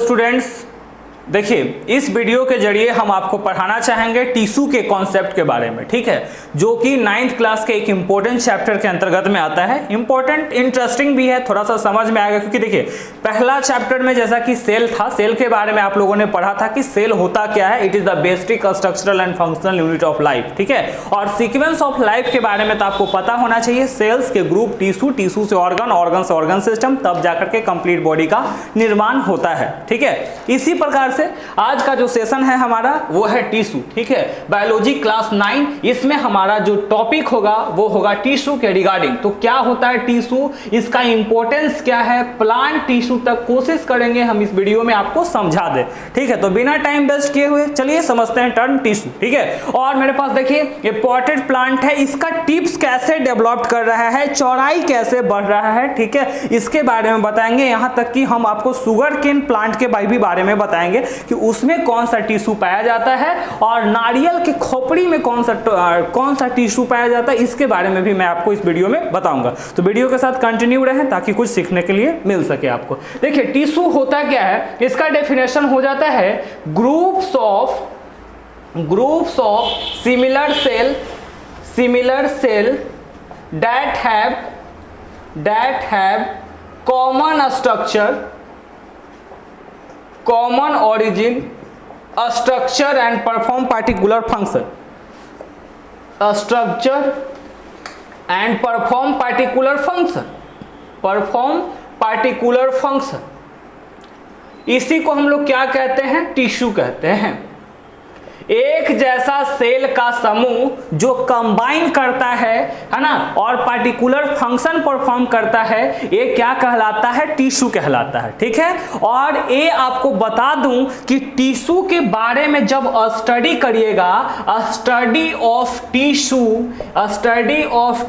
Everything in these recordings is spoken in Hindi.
स्टूडेंट्स, देखिए इस वीडियो के जरिए हम आपको पढ़ाना चाहेंगे टिश्यू के कॉन्सेप्ट के बारे में, ठीक है, जो कि 9th क्लास के एक इंपॉर्टेंट चैप्टर के अंतर्गत में आता है। इंपॉर्टेंट, इंटरेस्टिंग भी है, थोड़ा सा समझ में आएगा, क्योंकि देखिए पहला चैप्टर में जैसा कि सेल था, सेल के बारे में आप लोगों ने पढ़ा था कि सेल होता क्या है, it is the basic structural and functional unit of life, ठीक है। और सीक्वेंस ऑफ लाइफ के बारे में तो आपको पता होना चाहिए, सेल्स के ग्रुप, टिश्यू, टिश्यू से ऑर्गन, ऑर्गन से ऑर्गन सिस्टम, तब जाकर के कंप्लीट बॉडी का निर्माण होता है, ठीक है। इसी प्रकार से आज का जो सेशन है हमारा वो है टिश्यू, ठीक है, बायोलॉजी क्लास 9। इसमें हमारा जो टॉपिक होगा वो होगा टिश्यू के रिगार्डिंग। तो क्या होता है टिश्यू, इसका इंपॉर्टेंस क्या है, प्लांट टिश्यू तक कोशिश करेंगे हम इस वीडियो में आपको समझा दे, ठीक है। तो बिना टाइम वेस्ट किए हुए चलिए समझते हैं टर्म टिश्यू, ठीक है। और मेरे पास देखिए ये पॉटेड प्लांट है, इसका टिप्स कैसे डेवलप कर रहा है, चौड़ाई कैसे बढ़ रहा है, ठीक है, इसके बारे में बताएंगे। यहां तक कि हम आपको शुगर केन प्लांट के भी बारे में बताएंगे कि उसमें कौन सा टिश्यू पाया जाता है, और नारियल के खोपड़ी में कौन सा टिश्यू पाया जाता है, इसके बारे में भी मैं आपको इस वीडियो में बताऊंगा। तो वीडियो के साथ कंटिन्यू रहें ताकि कुछ सीखने के लिए मिल सके आपको। देखिए टिश्यू होता क्या है, इसका डेफिनेशन हो जाता है groups of similar cell that have common structure, common origin, structure and perform particular function, structure and perform particular function। इसी को हम लोग क्या कहते हैं, टिश्यू कहते हैं। एक जैसा सेल का समूह जो कंबाइन करता है ना, और पार्टिकुलर फंक्शन परफॉर्म करता है, ये क्या कहलाता है, टिश्यू कहलाता है, ठीक है। और ये आपको बता दूं कि टिश्यू के बारे में जब स्टडी करिएगा, स्टडी ऑफ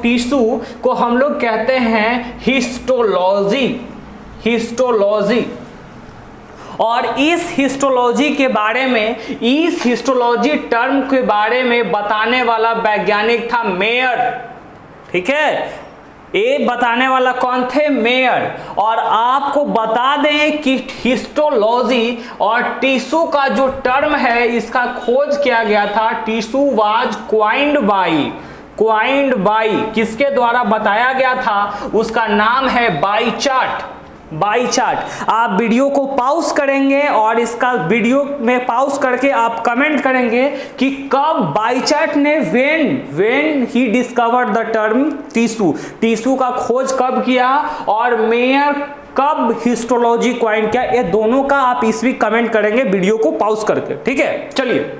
टिश्यू को हम लोग कहते हैं हिस्टोलॉजी। और इस हिस्टोलॉजी के बारे में, इस हिस्टोलॉजी टर्म के बारे में बताने वाला वैज्ञानिक था मेयर, ठीक है। ये बताने वाला कौन थे, मेयर। और आपको बता दें कि हिस्टोलॉजी और टिश्यू का जो टर्म है, इसका खोज किया गया था, टिश्यू वाज क्वाइंड बाई, किसके द्वारा बताया गया था, उसका नाम है बाई चार्ट। आप वीडियो को पॉज करेंगे और इसका वीडियो में पॉज करके आप कमेंट करेंगे कि कब बाई चार्ट ने when he discovered the term tissue का खोज कब किया, और मेयर कब हिस्टोलॉजी क्वाइन किया, ये दोनों का आप ईस्वी कमेंट करेंगे वीडियो को पॉज करके, ठीक है। चलिए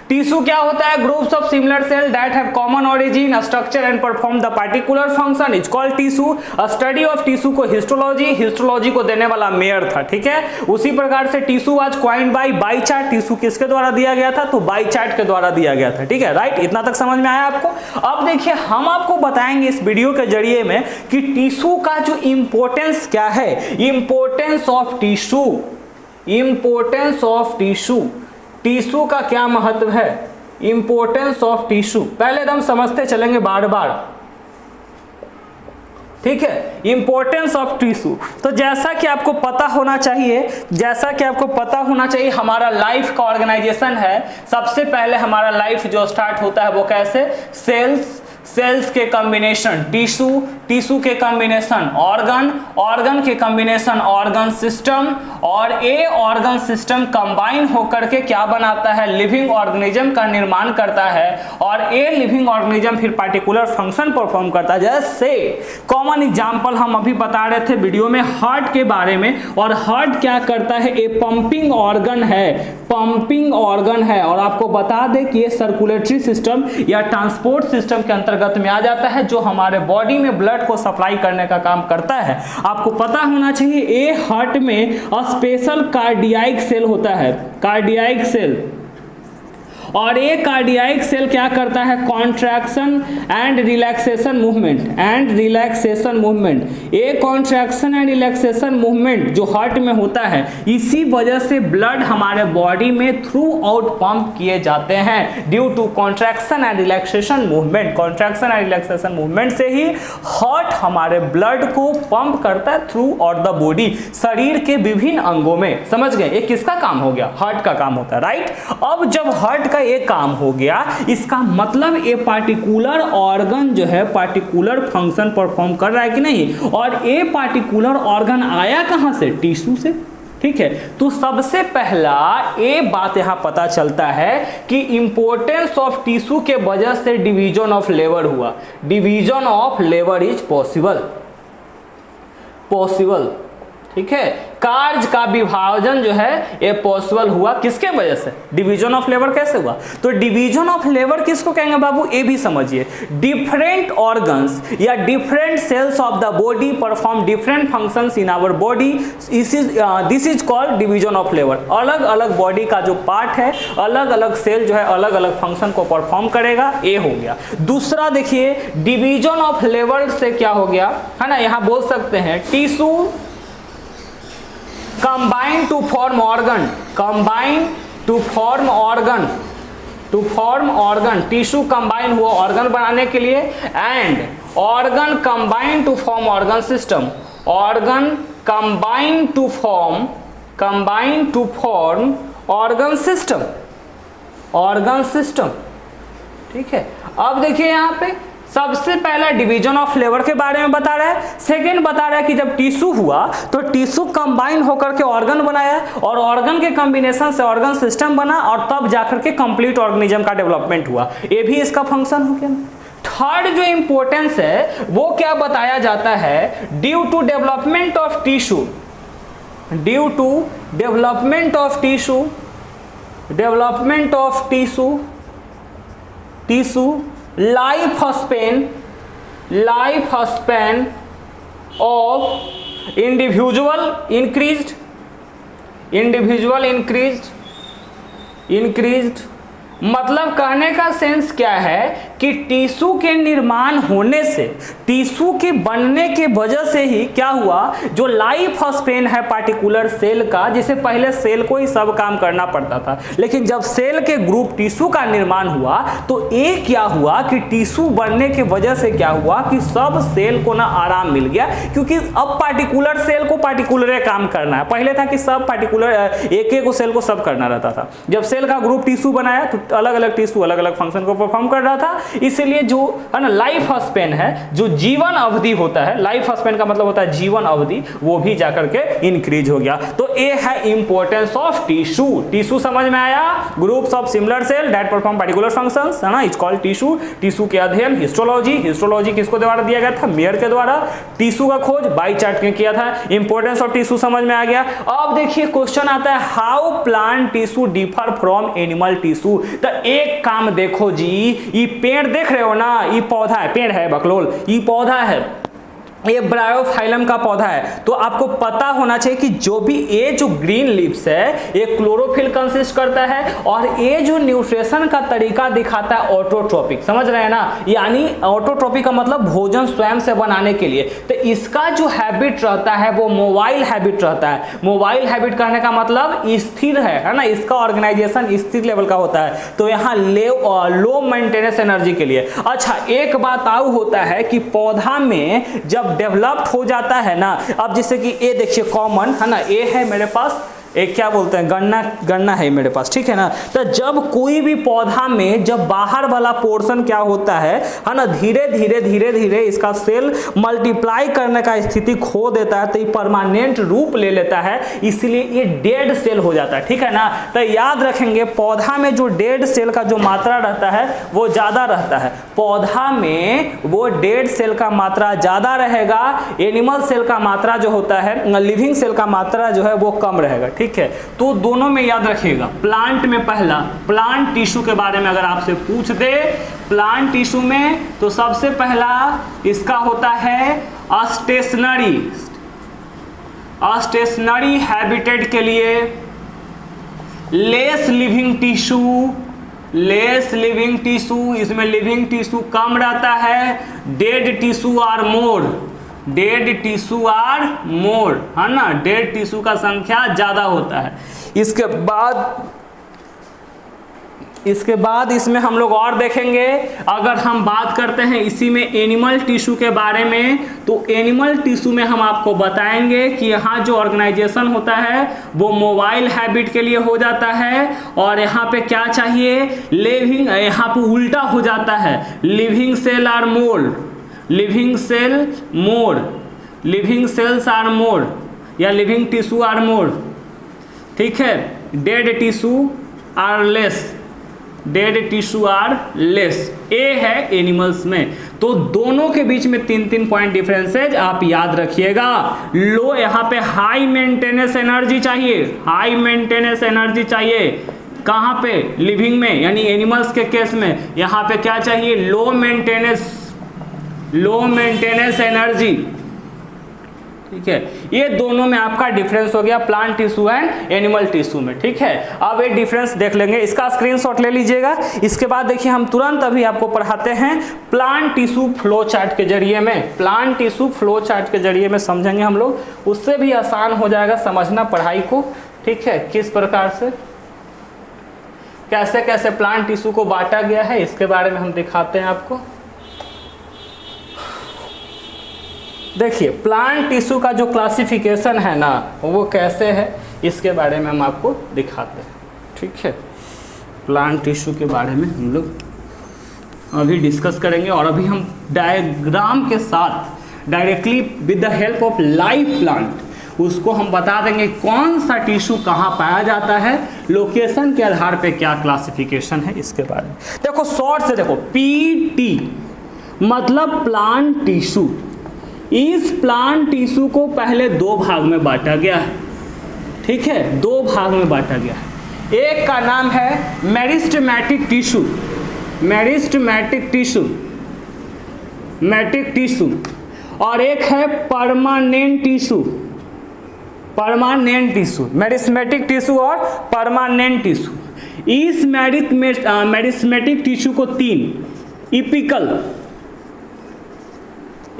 टिश्यू क्या होता है, groups of similar cell that have common origin, structure and perform the particular function is called tissue. Study of tissue को हिस्टोलॉजी को देने वाला मेयर था, ठीक है। उसी प्रकार से टिश्यू वाज क्वाइंड बाई चार्ट। टिश्यू किसके द्वारा दिया गया था, तो बाई चार्ट के द्वारा दिया गया था, ठीक है, राइट। इतना तक समझ में आया आपको। अब देखिए हम आपको बताएंगे इस वीडियो के जरिए में कि टिश्यू का जो इंपॉर्टेंस क्या है, इंपॉर्टेंस ऑफ टिश्यू, टिश्यू का क्या महत्व है, इंपॉर्टेंस ऑफ टिश्यू पहले एकदम समझते चलेंगे बार बार, ठीक है। इंपॉर्टेंस ऑफ टिश्यू, तो जैसा कि आपको पता होना चाहिए हमारा लाइफ का ऑर्गेनाइजेशन है। सबसे पहले हमारा लाइफ जो स्टार्ट होता है वो कैसे, सेल्स के कॉम्बिनेशन, टिश्यू के कॉम्बिनेशन, ऑर्गन के कॉम्बिनेशन, ऑर्गन सिस्टम, और ये ऑर्गन सिस्टम कंबाइन होकर के क्या बनाता है, लिविंग ऑर्गेनिज्म का निर्माण करता है। और ये लिविंग ऑर्गेनिज्म फिर पार्टिकुलर फंक्शन परफॉर्म करता है। जैसे कॉमन एग्जांपल हम अभी बता रहे थे वीडियो में हार्ट के बारे में, और हार्ट क्या करता है, ये पंपिंग ऑर्गन है। और आपको बता दें कि ये सर्कुलेटरी सिस्टम या ट्रांसपोर्ट सिस्टम के अंतर्गत में आ जाता है, जो हमारे बॉडी में ब्लड को सप्लाई करने का काम करता है। आपको पता होना चाहिए ये हार्ट में स्पेशल कार्डियाक सेल होता है, कार्डियाक सेल। और ये कार्डियाक सेल क्या करता है, कॉन्ट्रैक्शन एंड रिलैक्सेशन मूवमेंट। ये कॉन्ट्रैक्शन एंड रिलैक्सेशन मूवमेंट जो हार्ट में होता है, इसी वजह से ब्लड हमारे बॉडी में थ्रू आउट पंप किए जाते हैं, due to contraction and relaxation movement. Contraction and relaxation movement से ही हार्ट हमारे ब्लड को पंप करता है थ्रू आउट द बॉडी, शरीर के विभिन्न अंगों में। समझ गए, ये किसका काम हो गया, हार्ट का काम होता है, राइट। अब जब हार्ट का ये काम हो गया, इसका मतलब ये पार्टिकुलर ऑर्गन जो है पार्टिकुलर फंक्शन परफॉर्म कर रहा है कि नहीं, और ये पार्टिकुलर ऑर्गन आया कहां से, टिश्यू से, ठीक है। तो सबसे पहला ये बात यहां पता चलता है कि इंपॉर्टेंस ऑफ टिश्यू के वजह से डिवीजन ऑफ लेबर हुआ। Division of labour is possible, ठीक है। कार्य का विभाजन जो है ये पॉसिबल हुआ किसके वजह से, डिवीजन ऑफ लेबर कैसे हुआ। तो डिवीजन ऑफ लेबर किसको कहेंगे बाबू, ये भी समझिए। डिफरेंट ऑर्गन्स या different cells of the body perform different functions in our body, this is called division of labour. अलग अलग बॉडी का जो पार्ट है, अलग अलग सेल जो है अलग अलग फंक्शन को परफॉर्म करेगा, ये हो गया। दूसरा देखिए, डिवीजन ऑफ लेबर से क्या हो गया है ना, यहां बोल सकते हैं tissue combine to form organ, tissue combine हुआ ऑर्गन बनाने के लिए, and organ combine to form organ system, organ system, ठीक है। अब देखिए यहां पे सबसे पहला डिवीजन ऑफ लेबर के बारे में बता रहा है, सेकंड बता रहा है कि जब टिश्यू हुआ तो टिश्यू कंबाइन होकर के ऑर्गन बनाया, और ऑर्गन के कॉम्बिनेशन से ऑर्गन सिस्टम बना, और तब जाकर के कंप्लीट ऑर्गेनिज्म का डेवलपमेंट हुआ। ये भी इसका फंक्शन हो गया। थर्ड जो इंपॉर्टेंस है वो क्या बताया जाता है, due to development of tissue life span of individual increased. मतलब कहने का सेंस क्या है कि टिश्यू के निर्माण होने से, टिश्यू के बनने के वजह से ही क्या हुआ, जो लाइफ स्पेन है पार्टिकुलर सेल का, जिसे पहले सेल को ही सब काम करना पड़ता था, लेकिन जब सेल के ग्रुप टिश्यू का निर्माण हुआ तो ये क्या हुआ कि टिश्यू बनने के वजह से क्या हुआ कि सब सेल को ना आराम मिल गया, क्योंकि अब पार्टिकुलर सेल को पार्टिकुलर काम करना है। पहले था कि सब पार्टिकुलर एक एक सेल को सब करना रहता था। जब सेल का ग्रुप टिश्यू बनाया तो अलग अलग टिश्यू अलग अलग फंक्शन को परफॉर्म कर रहा था, इसलिए जो है ना लाइफ स्पेन है, जो जीवन अवधि होता है, लाइफ स्पेन का मतलब होता है जीवन अवधि, वो भी जाकर के इंक्रीज हो गया। तो ये है इंपॉर्टेंस ऑफ टिश्यू। टिश्यू समझ में आया, groups of similar cell that perform particular functions, है ना, इट्स कॉल्ड टिश्यू। टिश्यू के अध्ययन हिस्टोलॉजी किसको द्वारा दिया गया था, मेयर के द्वारा। टिश्यू का खोज बाई चार्ट ने किया था। इंपॉर्टेंस ऑफ टिश्यू समझ में आ गया। अब देखिए क्वेश्चन आता है, how plant tissue differ from animal tissue. तो एक काम देखो जी, ये पेड़ देख रहे हो ना, ये पौधा है, पेड़ है बकलोल, ये पौधा है, ये ब्रायोफाइलम का पौधा है। तो आपको पता होना चाहिए कि जो भी ये जो ग्रीन लीव्स है ये क्लोरोफिल कंसिस्ट करता है, और ये जो न्यूट्रिशन का तरीका दिखाता है ऑटोट्रोपिक, समझ रहे हैं ना, यानी ऑटोट्रोपिक का मतलब भोजन स्वयं से बनाने के लिए। तो इसका जो हैबिट रहता है वो मोबाइल हैबिट रहता है। मोबाइल हैबिट कहने का मतलब स्थिर है ना, इसका ऑर्गेनाइजेशन स्थिर लेवल का होता है, तो यहाँ लो मेंटेनेंस एनर्जी के लिए। अच्छा, एक बात और होता है कि पौधा में जब डेवलप्ड हो जाता है ना, अब जैसे कि ये देखिए कॉमन है ना, ये है मेरे पास, एक क्या बोलते हैं गन्ना है मेरे पास, ठीक है ना। तो जब कोई भी पौधा में जब बाहर वाला पोर्शन क्या होता है ना, धीरे धीरे इसका सेल मल्टीप्लाई करने का स्थिति खो देता है, तो ये परमानेंट रूप ले लेता है, इसलिए ये डेड सेल हो जाता है, ठीक है ना। तो याद रखेंगे पौधा में जो डेड सेल का जो मात्रा रहता है वो ज्यादा रहता है, पौधा में वो डेड सेल का मात्रा ज्यादा रहेगा, एनिमल सेल का मात्रा जो होता है, लिविंग सेल का मात्रा जो है वो कम रहेगा, ठीक है। तो दोनों में याद रखिएगा। प्लांट में पहला, प्लांट टिश्यू के बारे में अगर आपसे पूछ दे, प्लांट टिश्यू में तो सबसे पहला इसका होता है स्टेशनरी हैबिटेट के लिए less living tissue less living tissue, इसमें लिविंग टिश्यू कम रहता है, dead tissue are more, dead tissue are more, है ना, डेड टिश्यू का संख्या ज्यादा होता है। इसके बाद इसमें हम लोग और देखेंगे, अगर हम बात करते हैं इसी में एनिमल टिश्यू के बारे में, तो एनिमल टिश्यू में हम आपको बताएंगे कि यहाँ जो ऑर्गेनाइजेशन होता है वो मोबाइल हैबिट के लिए हो जाता है, और यहाँ पे क्या चाहिए, लिविंग, यहाँ पे उल्टा हो जाता है, living cell are more, living cell more, living cells are more, या लिविंग टिश्यू आर मोर, ठीक है, dead tissue are less, dead tissue are less, ए है एनिमल्स में। तो दोनों के बीच में 3-3 पॉइंट डिफरेंसेज आप याद रखिएगा। लो, यहाँ पे हाई मेंटेनेंस एनर्जी चाहिए, हाई मेंटेनेंस एनर्जी चाहिए, कहाँ पे, लिविंग में, यानी एनिमल्स के केस में यहाँ पे क्या चाहिए, लो मेंटेनेंस एनर्जी, ठीक है। ये दोनों में आपका डिफरेंस हो गया plant tissue and animal tissue में, ठीक है। अब ये डिफरेंस देख लेंगे, इसका स्क्रीनशॉट ले लीजिएगा। इसके बाद देखिए हम तुरंत अभी आपको पढ़ाते हैं प्लांट टिश्यू फ्लो चार्ट के जरिए में, प्लांट टिश्यू फ्लो चार्ट के जरिए में समझेंगे हम लोग, उससे भी आसान हो जाएगा समझना पढ़ाई को, ठीक है। किस प्रकार से कैसे कैसे प्लांट टिश्यू को बांटा गया है इसके बारे में हम दिखाते हैं आपको। देखिए प्लांट टिश्यू का जो क्लासिफिकेशन है ना वो कैसे है इसके बारे में हम आपको दिखाते हैं, ठीक है। प्लांट टिश्यू के बारे में हम लोग अभी डिस्कस करेंगे, और अभी हम डायग्राम के साथ directly with the help of live plant उसको हम बता देंगे कौन सा टिश्यू कहाँ पाया जाता है, लोकेशन के आधार पे क्या क्लासिफिकेशन है इसके बारे में। देखो शॉर्ट से देखो, पीटी मतलब प्लांट टिश्यू। इस प्लांट टिश्यू को पहले 2 भाग में बांटा गया है, ठीक है, 2 भाग में बांटा गया है। एक का नाम है मेरिस्टेमेटिक टिश्यू, मेरिस्टेमेटिक टिश्यू, मैटिक टिश्यू, और एक है permanent tissue, permanent tissue, meristematic tissue और परमानेंट टिश्यू। इस मेरिस्टेमेटिक टिश्यू को 3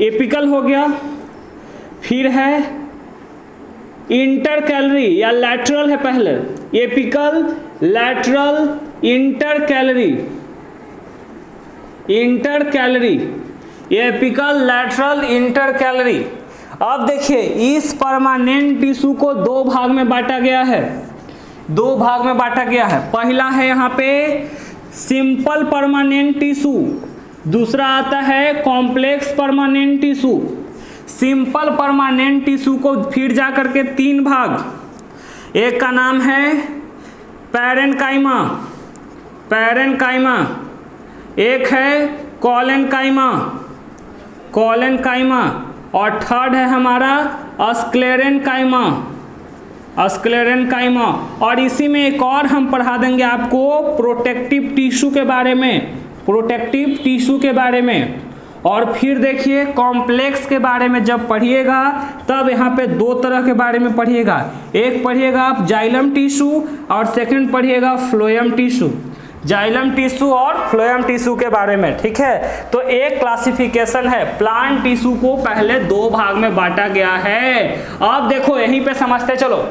एपिकल हो गया, फिर है इंटरकैलरी या लैटरल है, पहले apical, lateral, intercalary, intercalary, apical, lateral, intercalary. अब देखिए इस परमानेंट टिश्यू को 2 भाग में बांटा गया है, 2 भाग में बांटा गया है। पहला है यहाँ पे सिंपल परमानेंट टिश्यू, दूसरा आता है complex permanent tissue. Simple permanent tissue को फिर जा करके 3 भाग, एक का नाम है पैरेन्काइमा, पैरेन्काइमा, एक है कॉलेन्काइमा, कॉलेन्काइमा, और थर्ड है हमारा स्क्लेरेन्काइमा, स्क्लेरेन्काइमा। और इसी में एक और हम पढ़ा देंगे आपको प्रोटेक्टिव टिश्यू के बारे में, प्रोटेक्टिव टिश्यू के बारे में। और फिर देखिए कॉम्प्लेक्स के बारे में जब पढ़िएगा तब यहाँ पे 2 तरह के बारे में पढ़िएगा, एक पढ़िएगा आप जाइलम टिश्यू और सेकंड पढ़िएगा फ्लोएम टिश्यू, जाइलम टिश्यू और फ्लोएम टिश्यू के बारे में, ठीक है। तो एक क्लासिफिकेशन है, प्लांट टिश्यू को पहले 2 भाग में बांटा गया है। अब देखो यहीं पे समझते चलो,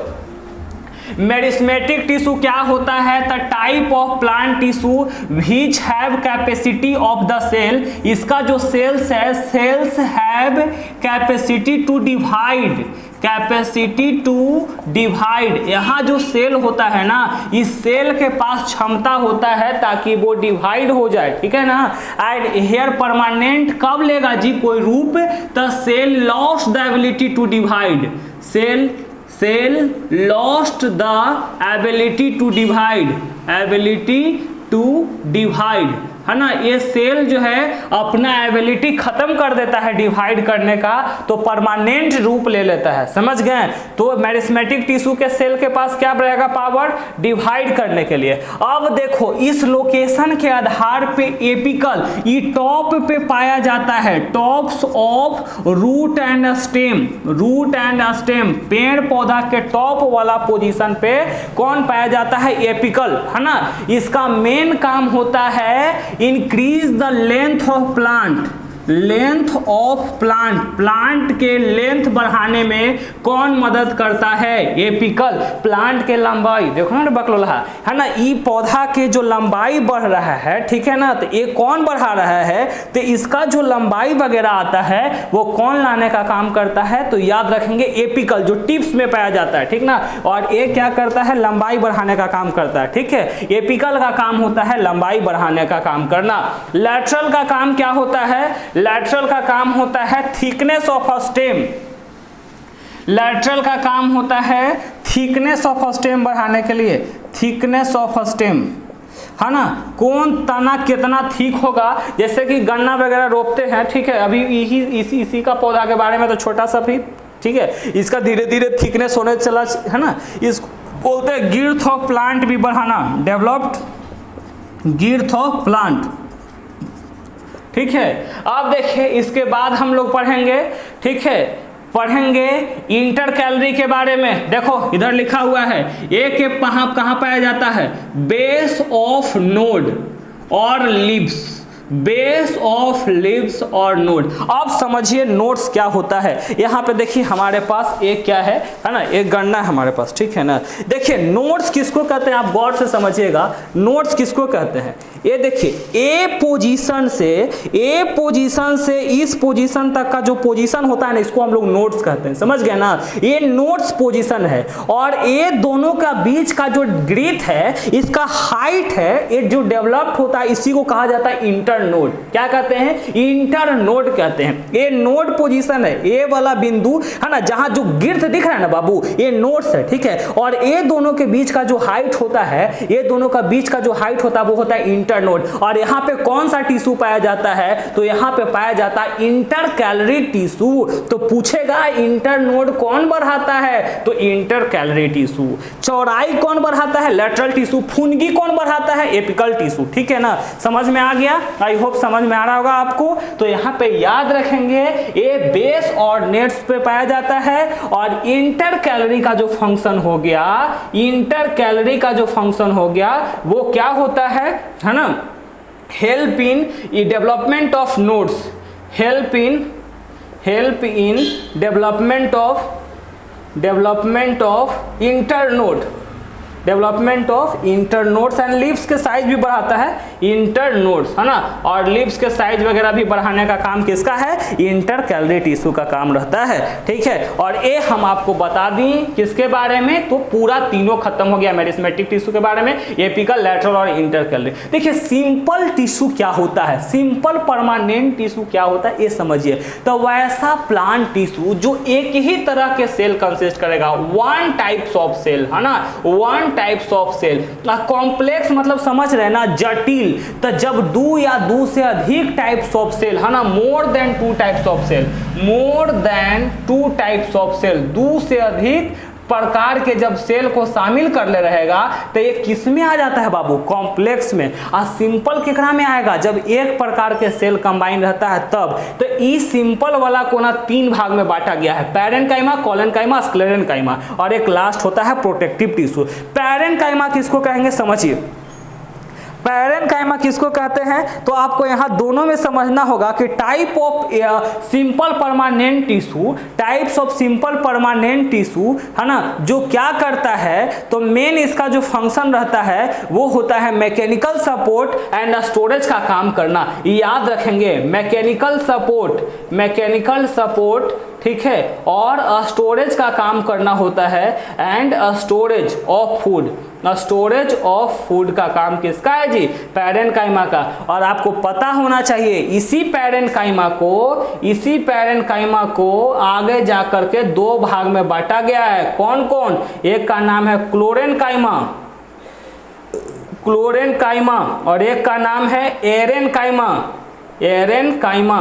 मेरिस्टेमेटिक टिश्यू क्या होता है, the type of plant tissue which have capacity of the cell, इसका जो सेल्स है, cells have capacity to divide, capacity to divide. यहाँ जो सेल होता है ना, इस सेल के पास क्षमता होता है ताकि वो डिवाइड हो जाए, ठीक है ना। एंड हेयर परमानेंट कब लेगा जी कोई रूप, the cell lost the ability to divide, cell lost the ability to divide, ability to divide, है ना, ये सेल जो है अपना एबिलिटी खत्म कर देता है डिवाइड करने का, तो परमानेंट रूप ले लेता है। समझ गए? तो मेरिस्मेटिक टिश्यू के सेल के पास क्या रहेगा? पावर डिवाइड करने के लिए। अब देखो इस लोकेशन के आधार पे एपिकल ये टॉप पे पाया जाता है, tops of root and stem. Root and stem, पेड़ पौधा के टॉप वाला पोजीशन पे कौन पाया जाता है? एपिकल, है ना। इसका मेन काम होता है increase the length of plant. Length of plant, plant के लेंथ बढ़ाने में कौन मदद करता है? एपिकल। प्लांट के लंबाई देखो ना बकलोला, है ना, ये पौधा के जो लंबाई बढ़ रहा है, ठीक है ना, तो ये कौन बढ़ा रहा है? तो इसका जो लंबाई वगैरह आता है वो कौन लाने का काम करता है? तो याद रखेंगे एपिकल, जो टिप्स में पाया जाता है, ठीक ना। और ये क्या करता है? लंबाई बढ़ाने का काम करता है, ठीक है। एपिकल का काम होता है लंबाई बढ़ाने का काम करना। लैटरल का काम क्या होता है? लैटरल का काम होता है थिकनेस ऑफ स्टेम। लैटरल का काम होता है थिकनेस ऑफ स्टेम बढ़ाने के लिए, थिकनेस ऑफ स्टेम, है ना। कौन तना कितना थिक होगा? जैसे कि गन्ना वगैरह रोपते हैं, ठीक है, अभी इसी का पौधा के बारे में तो छोटा सा भी, ठीक है, इसका धीरे धीरे थिकनेस होने चला, है ना। इसको बोलते हैं गिर्थ ऑफ प्लांट भी बढ़ाना, डेवलप्ड गिर्थ ऑफ प्लांट, ठीक है। अब देखिए इसके बाद हम लोग पढ़ेंगे, ठीक है, पढ़ेंगे इंटर कैलोरी के बारे में। देखो इधर लिखा हुआ है, ए के कहां पाया जाता है? बेस ऑफ नोड और लिव्स, बेस ऑफ लिव्स और नोड। अब समझिए नोड्स क्या होता है। यहाँ पे देखिए हमारे पास एक क्या है ना, एक गन्ना है हमारे पास, ठीक है ना। देखिए नोड्स किसको कहते हैं, आप गौर से समझिएगा, नोड्स किसको कहते हैं। ये देखिए ए पोजीशन से इस पोजीशन तक का जो पोजीशन होता है ना, इसको हम लोग नोड्स कहते हैं। समझ गए ना, ये नोड्स पोजीशन है। और ये दोनों का बीच का जो ग्रिथ है, इसका हाइट है, ये जो डेवलप्ड होता है, इसी को कहा जाता है इंटर नोड। क्या कहते हैं? इंटर नोड कहते हैं। ये नोड पोजीशन है, ए वाला बिंदु है ना, जहां जो गिर्थ दिख रहा है ना बाबू, ये नोड्स है, ठीक है। और ये दोनों के बीच का जो हाइट होता है, ये दोनों का बीच का जो हाइट होता है वो होता है इंटर नोड। और यहाँ पे कौन सा टिश्यू पाया जाता है? तो यहाँ पे पाया जाता है इंटर कैलोरी टिश्यू। तो पूछेगा इंटर नोड कौन बढ़ाता है? तो इंटर कैलोरी टिश्यू। चौड़ाई कौन बढ़ाता है? Lateral tissue. फुनगी कौन बढ़ाता है? एपिकल टिश्यू, ठीक है ना। समझ में आ गया? आई होप समझ में आ रहा होगा आपको। तो यहाँ पे याद रखेंगे ये बेस और नेट्स पे पाया जाता है। और इंटर कैलोरी का जो फंक्शन हो गया, इंटर कैलोरी का जो फंक्शन हो गया वो क्या होता है ना, help in development of nodes, help in development of inter node, development of inter nodes and leaves के साइज भी बढ़ाता है, इंटर नोड्स, है ना। और लीव्स के साइज वगैरह भी बढ़ाने का काम किसका है? इंटर कैलोरी टिश्यू का काम रहता है, ठीक है। और ये हम आपको बता दी किसके बारे में, तो पूरा तीनों खत्म हो गया मेरिस्मेटिक टिश्यू के बारे में, एपिकल, लैटरल और इंटर कैलोरी। देखिए सिंपल टिश्यू क्या होता है, सिंपल परमानेंट टिश्यू क्या होता है ये समझिए। तो वैसा प्लांट टिश्यू जो एक ही तरह के सेल कंसिस्ट करेगा, वन टाइप्स ऑफ सेल, है ना, one types of cell. Complex मतलब समझ रहे ना, जटिल। तो जब दो या दो से अधिक टाइप्स ऑफ सेल, है ना, more than two types of cell, more than two types of cell, दो से अधिक प्रकार के जब सेल को शामिल कर ले रहेगा तो ये किस में आ जाता है बाबू? कॉम्प्लेक्स में। और सिंपल केकरा में आएगा? जब एक प्रकार के सेल कंबाइन रहता है तब। तो इस सिंपल वाला को ना तीन भाग में बांटा गया है, पैरेन्काइमा, कोलेनकाइमा, स्क्लेरेनकाइमा, और एक लास्ट होता है प्रोटेक्टिव टिश्यू। पैरेन्काइमा किसको कहेंगे समझिए, पैरेन्काइमा किसको कहते हैं? तो आपको यहाँ दोनों में समझना होगा कि type of simple permanent tissue, types of simple permanent tissue, है ना, जो क्या करता है, तो मेन इसका जो फंक्शन रहता है वो होता है मैकेनिकल सपोर्ट एंड स्टोरेज का काम करना। याद रखेंगे मैकेनिकल सपोर्ट, ठीक है, और स्टोरेज का काम करना होता है, and storage of food, storage of food का काम किसका है जी? पैरेन्काइमा का। और आपको पता होना चाहिए इसी पैरेन्काइमा को आगे जाकर के दो भाग में बांटा गया है। कौन कौन? एक का नाम है क्लोरेन्काइमा, क्लोरेनकाइमा और एक का नाम है एरेनकाइमा, एरेनकाइमा,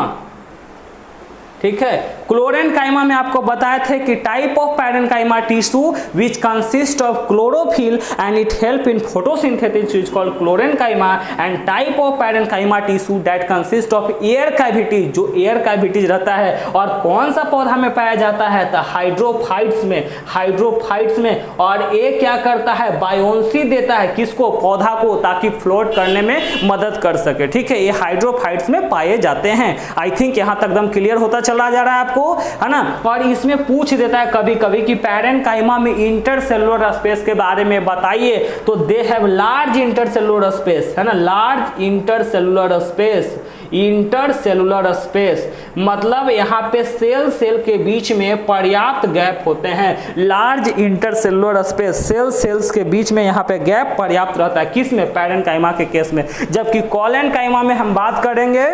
ठीक है। क्लोरेनकाइमा में आपको बताए थे कि type of parenchyma tissue which consist of chlorophyll and it help in photosynthesis is called chlorenchyma, and type of parenchyma tissue that consist of air cavities, जो एयर कैविटीज रहता है। और कौन सा पौधा में पाया जाता है? तो हाइड्रोफाइट्स में, हाइड्रोफाइट्स में। और ये क्या करता है? बायोन्सी देता है, किसको? पौधा को, ताकि फ्लोट करने में मदद कर सके, ठीक है। ये हाइड्रोफाइट्स में पाए जाते हैं। आई थिंक यहाँ तक एकदम क्लियर होता चला जा रहा है आपको, है ना। और इसमें पूछ देता है कभी कभी कि पैरेनकाइमा में इंटरसेलुलर स्पेस के बारे में बताइए, तो they have large intercellular space, है ना, large intercellular space, intercellular space मतलब यहाँ पे सेल सेल के बीच में पर्याप्त गैप होते हैं, large intercellular space, cell cells के बीच में यहाँ पे गैप पर्याप्त रहता है, किस में? पैरेनकाइमा के केस में। जबकि कोलेनकाइमा में हम बात करेंगे,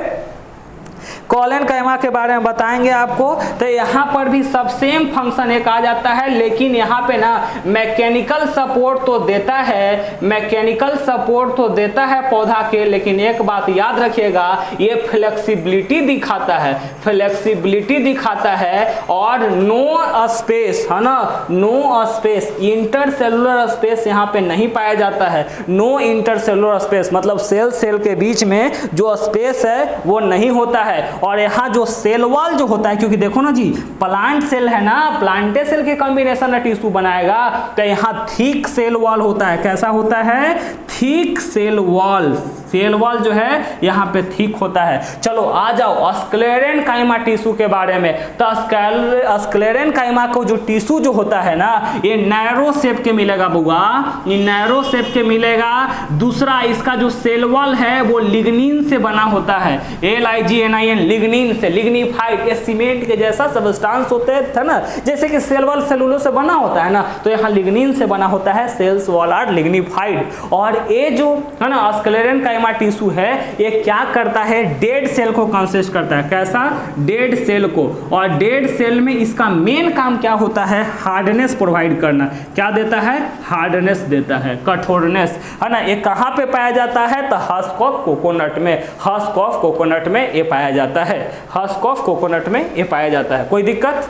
कोलेनकाइमा के बारे में बताएंगे आपको, तो यहाँ पर भी सब सेम फंक्शन एक आ जाता है, लेकिन यहाँ पे ना मैकेनिकल सपोर्ट तो देता है, मैकेनिकल सपोर्ट तो देता है पौधा के, लेकिन एक बात याद रखिएगा, ये फ्लेक्सिबिलिटी दिखाता है, फ्लेक्सिबिलिटी दिखाता है, और नो स्पेस, है ना, नो स्पेस, इंटरसेलुलर स्पेस यहाँ पे नहीं पाया जाता है। नो इंटरसेलुलर स्पेस मतलब सेल सेल के बीच में जो स्पेस है वो नहीं होता है। और यहाँ जो सेल वॉल जो होता है, क्योंकि देखो ना जी, प्लांट सेल है ना, प्लांटे सेल के कॉम्बिनेशन में टिश्यू बनाएगा, तो यहाँ थिक सेल वॉल होता है। कैसा होता है? Thick cell wall, cell wall जो है यहाँ पे थिक होता है। चलो आ जाओ स्क्लेरेनकाइमा टिश्यू के बारे में। तो स्क्लेरेनकाइमा को जो टिश्यू जो होता है ना, ये नैरो शेप के मिलेगा बुआ, ये नैरो शेप के मिलेगा। दूसरा, इसका जो सेल वॉल है वो लिग्निन से बना होता है, LIGNIN, लिग्निन से, लिग्निफाइड, ये सीमेंट के जैसा सबस्टांस होते थे ना, जैसे कि सेल वॉल सेलुलो से बना होता है ना, तो यहाँ लिग्निन से बना होता है, सेल्स वॉल आर लिग्निफाइड। और ये जो है ना स्क्लेरेनकाइमा टिश्यू है, ये क्या करता है? डेड सेल को कंसिस्ट करता है। कैसा? डेड सेल को। और डेड सेल में इसका मेन काम क्या होता है? हार्डनेस प्रोवाइड करना। क्या देता है? हार्डनेस देता है, कठोरनेस, है ना। ये कहाँ पे पाया जाता है? तो हस्क ऑफ कोकोनट में, हस्क ऑफ कोकोनट में ये पाया जाता है, हस्क ऑफ कोकोनट में ये पाया जाता है। कोई दिक्कत?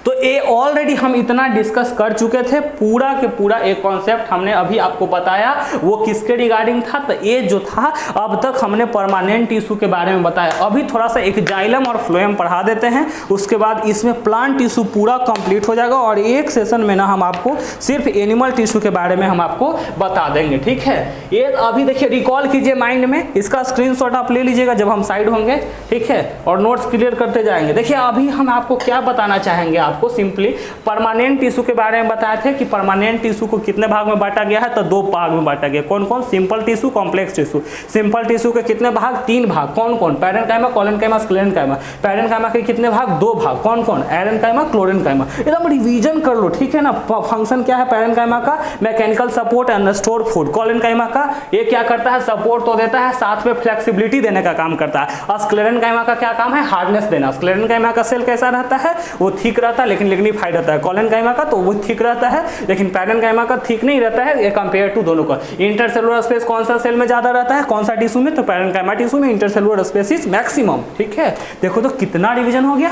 तो ये ऑलरेडी हम इतना डिस्कस कर चुके थे, पूरा के पूरा एक कॉन्सेप्ट हमने अभी आपको बताया, वो किसके रिगार्डिंग था? तो ये जो था अब तक हमने परमानेंट टिश्यू के बारे में बताया। अभी थोड़ा सा एक जाइलम और फ्लोएम पढ़ा देते हैं, उसके बाद इसमें प्लांट टिश्यू पूरा कंप्लीट हो जाएगा, और एक सेशन में ना हम आपको सिर्फ एनिमल टिश्यू के बारे में हम आपको बता देंगे, ठीक है। ये अभी देखिए, रिकॉल कीजिए माइंड में, इसका स्क्रीनशॉट आप ले लीजिएगा जब हम साइड होंगे, ठीक है, और नोट्स क्लियर करते जाएंगे। देखिए अभी हम आपको क्या बताना चाहेंगे, आपको सिंपली परमानेंट टिश्यू के बारे में बताए थे कि परमानेंट टिश्यू को कितने भाग में बांटा गया है? तो 2 भाग में बांटा गया। कौन कौन? Simple tissue, complex tissue. Simple tissue के कितने भाग? 3 भाग। कौन कौन? Parenchyma, collenchyma, sclerenchyma. पैरेनकाइमा के कितने भाग? 2 भाग। कौन कौन? Aerenchyma, chlorenchyma. एकदम रिवीजन कर लो, ठीक है ना। फंक्शन क्या है पैरेनकाइमा का? Mechanical support and store food. Collenchyma का ये क्या करता है? सपोर्ट तो देता है, साथ में फ्लेक्सिबिलिटी देने का काम करता है। स्क्लेरेनकाइमा का क्या काम है? हार्डनेस देना। स्क्लेरेनकाइमा का सेल कैसा रहता है? वो थिक रहता है, लेकिन लिग्निफाइड रहता है। कोलेनकाइमा का तो वो थिक रहता है, लेकिन पैरेनकाइमा का थिक नहीं रहता है, ये कंपेयर टू दोनों का। इंटरसेलुलर स्पेस कौन सा सेल में ज्यादा रहता है? कौन सा टिश्यू में? तो पैरेनकाइमा टिश्यू में इंटरसेलुलर स्पेस इज मैक्सिमम, ठीक है। देखो तो कितना रिवीजन हो गया,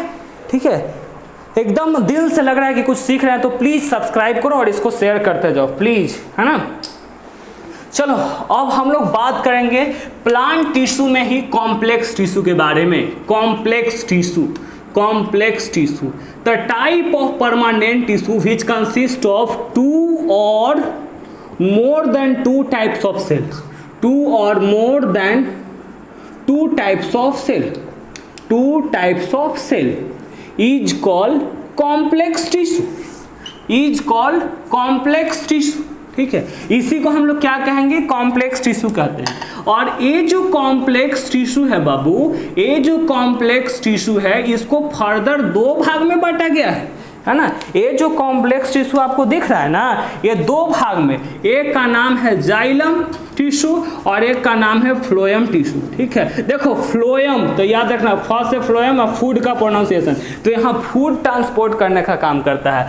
ठीक है। एकदम दिल से लग रहा है कि कुछ सीख रहे हैं, तो प्लीज सब्सक्राइब करो और इसको शेयर करते जाओ प्लीज, है ना। चलो अब हम लोग बात करेंगे प्लांट टिश्यू में ही कॉम्प्लेक्स टिश्यू के बारे में। Complex tissue, complex tissue, the type of permanent tissue which consists of 2 or more than 2 types of cell, 2 or more than 2 types of cell, 2 types of cell is called complex tissue, is called complex tissue, ठीक है। इसी को हम लोग क्या कहेंगे? कॉम्प्लेक्स टिश्यू कहते हैं। और ये जो कॉम्प्लेक्स टिश्यू है बाबू, ये जो कॉम्प्लेक्स टिश्यू है, इसको फर्दर 2 भाग में बांटा गया है ना। ये जो कॉम्प्लेक्स टिश्यू आपको दिख रहा है ना, ये 2 भाग में, एक का नाम है जाइलम टिश्यू और एक का नाम है फ्लोएम टिश्यू। ठीक है, देखो फ्लोएम तो याद रखना, फर्स्ट से फ्लोएम और फूड का प्रोनाउंसिएशन, तो यहाँ फूड ट्रांसपोर्ट करने का काम करता है।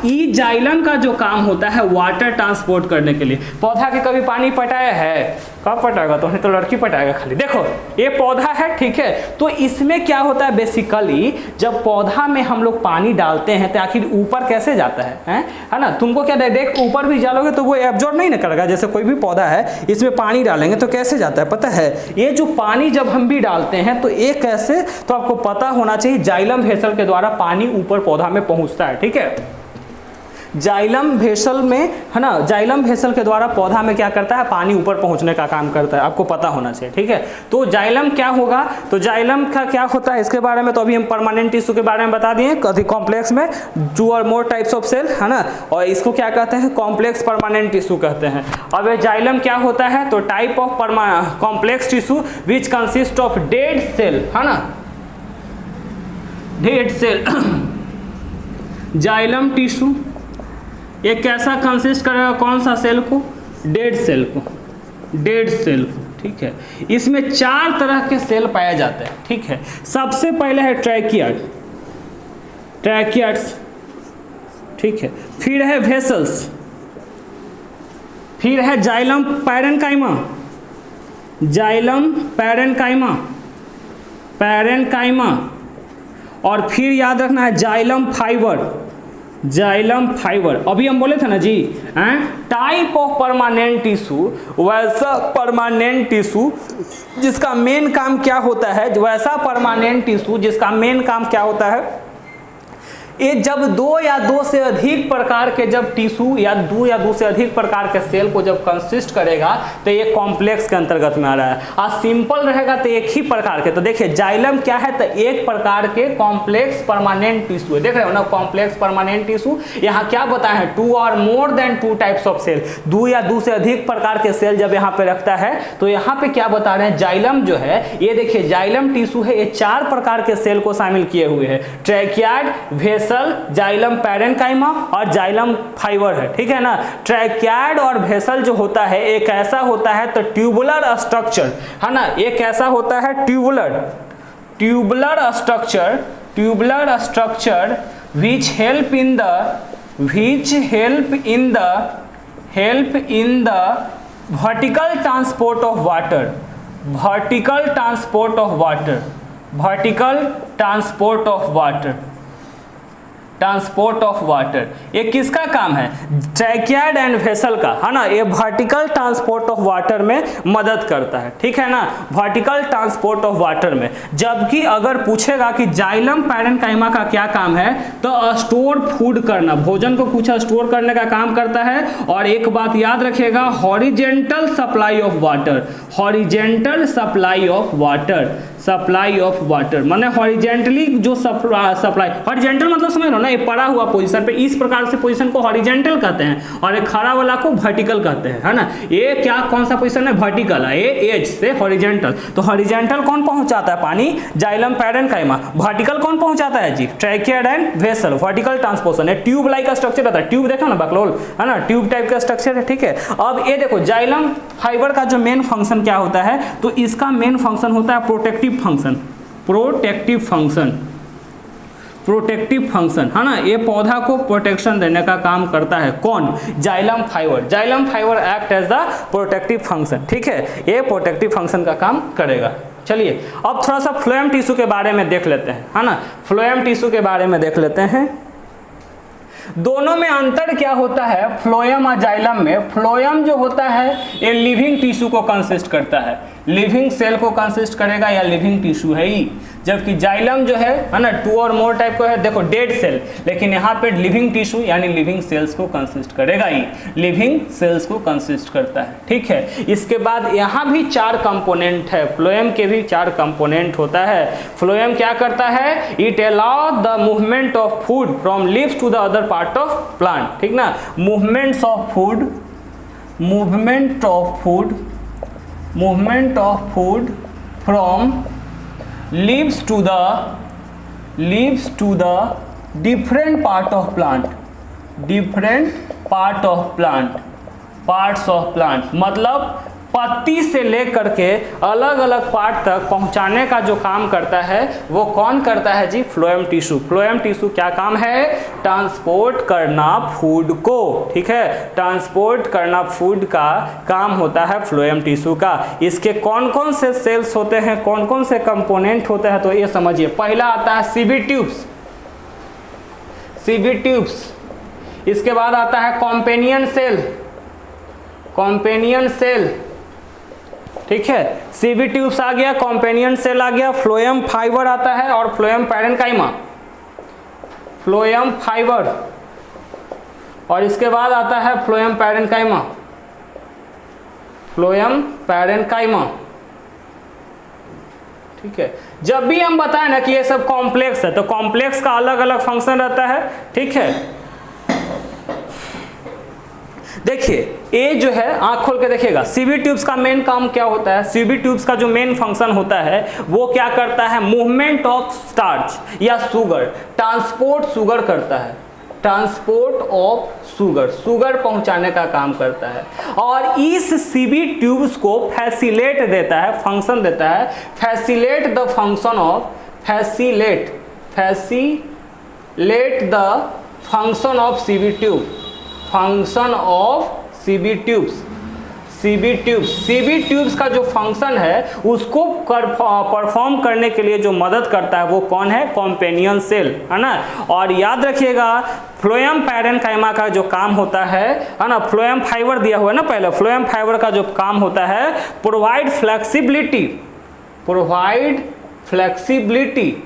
ई जाइलम का जो काम होता है वाटर ट्रांसपोर्ट करने के लिए। पौधा के कभी पानी पटाया है? कब पटाएगा? तो तो लड़की पटाएगा खाली। देखो ये पौधा है, ठीक है, तो इसमें क्या होता है बेसिकली, जब पौधा में हम लोग पानी डालते हैं तो आखिर ऊपर कैसे जाता है ना? तुमको क्या डायरेक्ट ऊपर भी डालोगे तो वो एब्जॉर्ब नहीं ना करेगा। जैसे कोई भी पौधा है इसमें पानी डालेंगे तो कैसे जाता है पता है? ये जो पानी जब हम भी डालते हैं तो ये कैसे, तो आपको पता होना चाहिए जाइलम वेसल के द्वारा पानी ऊपर पौधा में पहुंचता है। ठीक है, जाइलम वेसल में, है ना, जाइलम वेसल के द्वारा पौधा में क्या करता है, पानी ऊपर पहुंचने का काम करता है, आपको पता होना चाहिए। ठीक है, तो जाइलम क्या होगा, तो जाइलम का क्या होता है इसके बारे में तो अभी हम परमानेंट टिश्यू के बारे में बता दिए, कभी कॉम्प्लेक्स में 2 और मोर टाइप्स ऑफ सेल, है ना, और इसको क्या कहते हैं, कॉम्प्लेक्स परमानेंट टिश्यू कहते हैं। अब जाइलम क्या होता है, तो type of complex tissue which consist of dead cell, है ना, डेड सेल। जाइलम टिश्यू ये कैसा कंसिस्ट करेगा, कौन सा सेल को, डेड सेल को, डेड सेल को। ठीक है, इसमें 4 तरह के सेल पाए जाते हैं। ठीक है, सबसे पहले है ट्रैकियाड, ट्रैकियाड्स, ठीक है, फिर है वेसल्स, फिर है xylem parenchyma, xylem parenchyma, parenchyma, और फिर याद रखना है जाइलम फाइबर, जाइलम फाइबर। अभी हम बोले थे ना जी, टाइप ऑफ परमानेंट टिश्यू, वैसा परमानेंट टिश्यू जिसका मेन काम क्या होता है, वैसा परमानेंट टिश्यू जिसका मेन काम क्या होता है, ये जब 2 या 2 से अधिक प्रकार के जब टिश्यू या 2 या 2 से अधिक प्रकार के सेल को जब कंसिस्ट करेगा तो ये कॉम्प्लेक्स के अंतर्गत में आ रहा है। और सिंपल रहेगा तो एक ही प्रकार के, तो देखिए जाइलम क्या है, तो एक प्रकार के कॉम्प्लेक्स परमानेंट टिश्यू है। देख रहे हो ना, कॉम्प्लेक्स परमानेंट टिश्यू। यहाँ क्या बताया है, 2 और more than 2 types of cell, 2 या 2 से अधिक प्रकार के सेल जब यहाँ पे रखता है तो यहाँ पे क्या बता रहे हैं, जाइलम जो है, ये देखिए जाइलम टिश्यू है, ये 4 प्रकार के सेल को शामिल किए हुए है, ट्रैकियाड, वेसल, जाइलम पैरेन्काइमा और जाइलम फाइबर है। ठीक है ना, ट्रैकियाड और वेसल जो होता है एक ऐसा होता है, तो ट्यूबुलर स्ट्रक्चर, है ना, एक ऐसा होता है tubular, tubular structure, tubular structure which help in the vertical transport of water, vertical transport of water, vertical transport of water, transport of water. ये किसका काम है, ट्रैकियाड एंड वेसल का, है ना, ये वर्टिकल ट्रांसपोर्ट ऑफ वाटर में मदद करता है। ठीक है ना, वर्टिकल ट्रांसपोर्ट ऑफ वाटर में। जबकि अगर पूछेगा कि जाइलम पैरेन्काइमा का क्या काम है, तो स्टोर फूड करना, भोजन को कुछ स्टोर करने का काम करता है। और एक बात याद रखिएगा, horizontal supply of water, horizontal supply of water, supply of water माने हॉरिजेंटली जो सप्लाई, हॉरिजेंटल मतलब समझ लो ना, ये पड़ा हुआ पोजीशन पे, इस प्रकार से पोजीशन को हॉरिजेंटल कहते हैं और ये खड़ा वाला को वर्टिकल कहते हैं, है ना। ये क्या कौन सा पोजीशन है, वर्टिकल है, ये एज से हॉरिजेंटल। तो हॉरिजेंटल कौन पहुंचाता है पानी, जाइलम पैरेन्काइमा। वर्टिकल कौन पहुंचाता है जी, ट्रैकियाड एंड वेसल, वर्टिकल ट्रांसपोर्शन है। ट्यूब लाइक का स्ट्रक्चर रहता है, ट्यूब देखो ना बकलोल, है ना, ट्यूब टाइप का स्ट्रक्चर है। ठीक है, अब ये देखो जाइलम फाइबर का जो मेन फंक्शन क्या होता है, तो इसका मेन फंक्शन होता है protective function, protective function, protective function, है ना, ये पौधा को प्रोटेक्शन देने का काम करता है। कौन, xylem fibre, xylem fibre act as the protective function. ठीक है, ये प्रोटेक्टिव फंक्शन का काम करेगा। चलिए अब थोड़ा सा फ्लोएम टिश्यू के बारे में देख लेते हैं, है ना, फ्लोएम टिश्यू के बारे में देख लेते हैं। दोनों में अंतर क्या होता है, फ्लोएम और जाइलम में, फ्लोएम जो होता है ये लिविंग टिश्यू को कंसिस्ट करता है, लिविंग सेल को कंसिस्ट करेगा या लिविंग टिश्यू है ही। जबकि जाइलम जो है ना, 2 और मोर टाइप का है, देखो डेड सेल, लेकिन यहाँ पे लिविंग टिश्यू यानी लिविंग सेल्स को कंसिस्ट करेगा ही, लिविंग सेल्स को कंसिस्ट करता है। ठीक है, इसके बाद यहाँ भी 4 कंपोनेंट है, फ्लोएम के भी 4 कंपोनेंट होता है। फ्लोएम क्या करता है, it allow the movement of food from leaves to the other part of plant. ठीक ना, movements of food, movement of food, movement of food from leaves to the different part of plant, different part of plant, parts of plant, मतलब पत्ती से लेकर के अलग अलग पार्ट तक पहुंचाने का जो काम करता है वो कौन करता है जी? Phloem tissue. फ्लोएम टिश्यू क्या काम है? ट्रांसपोर्ट करना फूड को, ठीक है, ट्रांसपोर्ट करना फूड का काम होता है फ्लोएम टिश्यू का। इसके कौन कौन से सेल्स होते हैं, कौन कौन से कंपोनेंट होते हैं, तो ये समझिए। पहला आता है सीबी ट्यूब्स, सीबी ट्यूब्स। इसके बाद आता है कॉम्पेनियन सेल, कॉम्पेनियन सेल, ठीक है, सीबी ट्यूब्स आ गया, कॉम्पेनियन सेल आ गया, फ्लोएम फाइबर आता है और फ्लोएम पैरेन्काइमा, फ्लोएम फाइबर, और इसके बाद आता है फ्लोएम पैरेन्काइमा, फ्लोएम पैरेन्काइमा, ठीक है। जब भी हम बताएं ना कि ये सब कॉम्प्लेक्स है तो कॉम्प्लेक्स का अलग अलग फंक्शन रहता है, ठीक है। देखिए ये जो है, आंख खोल के देखिएगा, सीबी ट्यूब्स का मेन काम क्या होता है? सीबी ट्यूब्स का जो मेन फंक्शन होता है वो क्या करता है? मूवमेंट ऑफ स्टार्च या शुगर, ट्रांसपोर्ट शुगर करता है, ट्रांसपोर्ट ऑफ शुगर, शुगर पहुंचाने का काम करता है। और इस सीबी ट्यूब्स को फैसिलेट देता है, फंक्शन देता है, facilitate the function of, facilitate, facilitate the function of sieve tube, function of CB tubes, CB tubes, CB tubes का जो फंक्शन है उसको परफॉर्म करने के लिए जो मदद करता है वो कौन है? कॉम्पेनियन सेल, है ना। और याद रखिएगा फ्लोएम पैरेन्काइमा का जो काम होता है ना, फ्लोएम फाइबर दिया हुआ है ना पहले, फ्लोएम फाइबर का जो काम होता है provide flexibility, provide flexibility,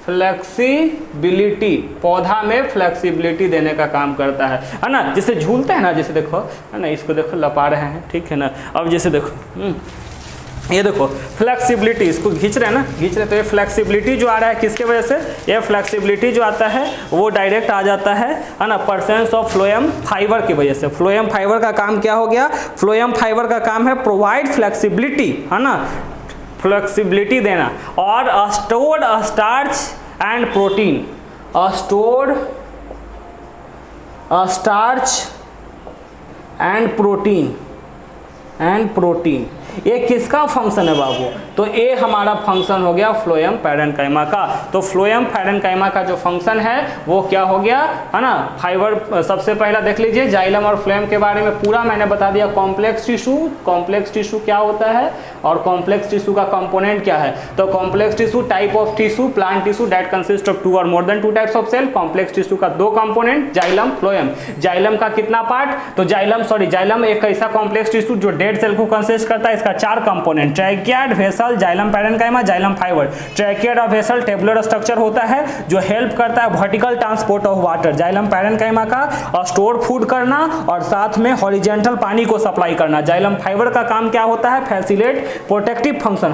flexibility, पौधा में फ्लेक्सिबिलिटी देने का काम करता है ना। जैसे झूलते हैं ना, जैसे देखो, है ना, इसको देखो लपा रहे हैं, ठीक है ना। अब जैसे देखो ये देखो फ्लेक्सिबिलिटी, इसको खींच रहे हैं ना, खींच रहे, तो ये फ्लेक्सिबिलिटी जो आ रहा है किसके वजह से? ये फ्लेक्सिबिलिटी जो आता है वो डायरेक्ट आ जाता है ना, प्रेजेंस ऑफ फ्लोएम फाइबर की वजह से। फ्लोएम फाइबर का काम क्या हो गया? फ्लोएम फाइबर का काम है प्रोवाइड फ्लेक्सिबिलिटी, है ना, फ्लेक्सिबिलिटी देना। और stored starch and protein, stored starch and protein, and protein, ये किसका फंक्शन है बाबू? तो ये हमारा फंक्शन हो गया फ्लोएम पैरेन्काइमा का। तो फ्लोएम पैरेन्काइमा का जो फंक्शन है वो क्या हो गया, है ना, फाइबर। सबसे पहला देख लीजिए जाइलम और फ्लोएम के बारे में पूरा मैंने बता दिया। कॉम्प्लेक्स टिश्यू, कॉम्प्लेक्स टिश्यू क्या होता है और कॉम्प्लेक्स टिश्यू का कंपोनेंट क्या है? तो complex tissue type of tissue, plant tissue that consist of 2 और more than 2 types of cell. Complex tissue का 2 कंपोनेंट, जाइलम, फ्लोएम। जाइलम का कितना पार्ट? तो जाइलम एक ऐसा कॉम्प्लेक्स टिश्यू जो डेड सेल को कंसिस्ट करता है। इसका 4 component, tracheid, vessel, xylem parenchyma, xylem fibre. Tracheid और वेसल टेबुलर स्ट्रक्चर होता है जो हेल्प करता है vertical transport of water. Xylem parenchyma का स्टोर फूड करना और साथ में हॉरिजॉन्टल पानी को सप्लाई करना। जाइलम फाइबर का काम क्या होता है? Facilitate protective function,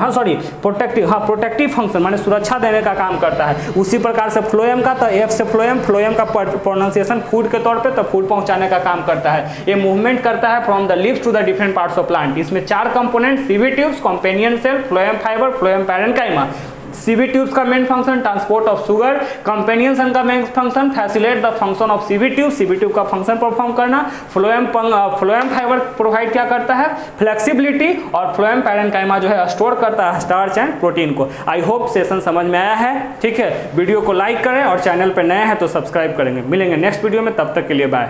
protective function माने सुरक्षा देने का काम करता है। उसी प्रकार से फ्लोएम का, तो एफ से फ्लोएम, फ्लोएम का प्रोनाउंसिएशन फूड के तौर पे, तो फूड पहुंचाने का काम करता है। ये मूवमेंट करता है from the leaves to the different parts of plant. इसमें 4 component, sieve tubes, companion cell, phloem fibre, phloem parenchyma. Sieve tubes का main function transport of sugar, companion cell का main function facilitate the function of sieve tube, sieve tube का फंक्शन परफॉर्म करना। फ्लोएम फाइबर प्रोवाइड क्या करता है? फ्लेक्सिबिलिटी। और फ्लोएम पैरेन्काइमा जो है स्टोर करता है स्टार्च एंड प्रोटीन को। आई होप सेशन समझ में आया है, ठीक है। वीडियो को लाइक करें और चैनल पर नए हैं तो सब्सक्राइब करेंगे। मिलेंगे नेक्स्ट वीडियो में, तब तक के लिए बाय।